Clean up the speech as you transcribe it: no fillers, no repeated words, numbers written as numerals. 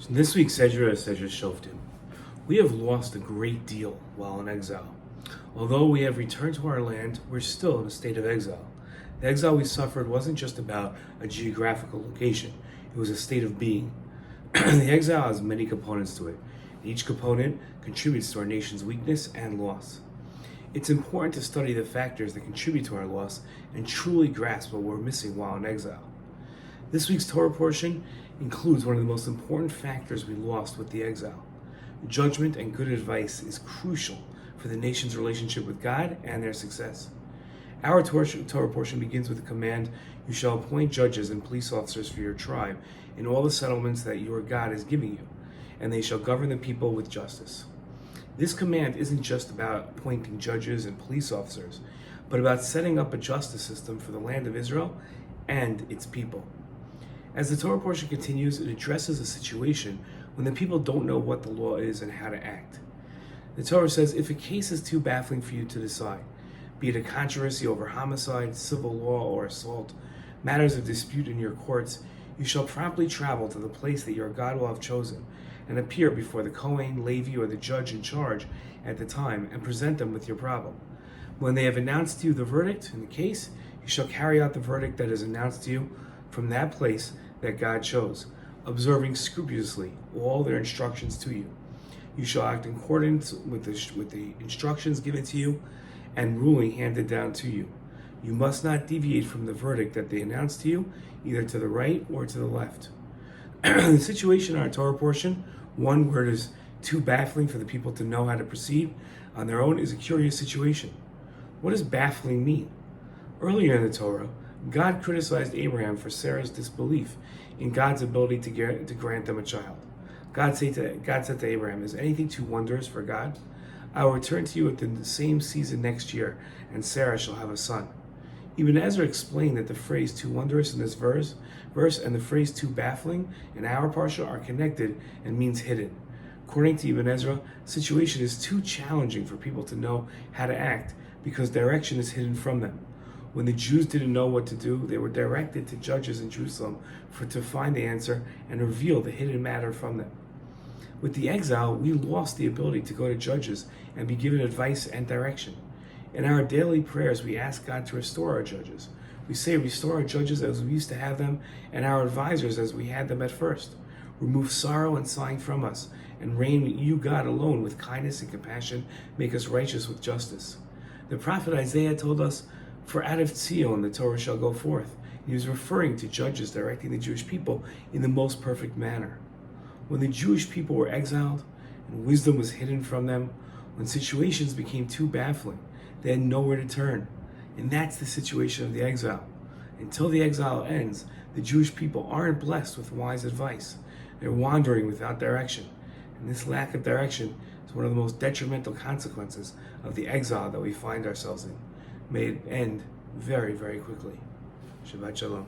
So this week's Sedra Shoftim, we have lost a great deal while in exile. Although we have returned to our land, we're still in a state of exile. The exile we suffered wasn't just about a geographical location, it was a state of being. The exile has many components to it. Each component contributes to our nation's weakness and loss. It's important to study the factors that contribute to our loss and truly grasp what we're missing while in exile. This week's Torah portion includes one of the most important factors we lost with the exile. Judgment and good advice is crucial for the nation's relationship with God and their success. Our Torah portion begins with the command, "You shall appoint judges and police officers for your tribe in all the settlements that your God is giving you, and they shall govern the people with justice." This command isn't just about appointing judges and police officers, but about setting up a justice system for the land of Israel and its people. As the Torah portion continues, it addresses a situation when the people don't know what the law is and how to act. The Torah says, if a case is too baffling for you to decide, be it a controversy over homicide, civil law, or assault, matters of dispute in your courts, you shall promptly travel to the place that your God will have chosen, and appear before the Kohen, Levi, or the judge in charge at the time, and present them with your problem. When they have announced to you the verdict in the case, you shall carry out the verdict that is announced to you from that place that God chose, observing scrupulously all their instructions to you. You shall act in accordance with the instructions given to you and ruling handed down to you. You must not deviate from the verdict that they announced to you, either to the right or to the left. The situation in our Torah portion, one word is too baffling for the people to know how to proceed on their own, is a curious situation. What does baffling mean? Earlier in the Torah, God criticized Abraham for Sarah's disbelief in God's ability to grant them a child. God said to Abraham, "Is anything too wondrous for God? I will return to you at the same season next year, and Sarah shall have a son." Even Ezra explained that the phrase "too wondrous" in this verse and the phrase "too baffling" in our parsha are connected and means hidden. According to Ibn Ezra, the situation is too challenging for people to know how to act because direction is hidden from them. When the Jews didn't know what to do, they were directed to judges in Jerusalem to find the answer and reveal the hidden matter from them. With the exile, we lost the ability to go to judges and be given advice and direction. In our daily prayers, we ask God to restore our judges. We say, "Restore our judges as we used to have them, and our advisors as we had them at first. Remove sorrow and sighing from us, and reign you, God, alone with kindness and compassion. Make us righteous with justice." The prophet Isaiah told us, "For out of Zion the Torah shall go forth." He was referring to judges directing the Jewish people in the most perfect manner. When the Jewish people were exiled and wisdom was hidden from them, when situations became too baffling, they had nowhere to turn. And that's the situation of the exile. Until the exile ends, the Jewish people aren't blessed with wise advice. They're wandering without direction. And this lack of direction is one of the most detrimental consequences of the exile that we find ourselves in. May it end very, very quickly. Shabbat Shalom.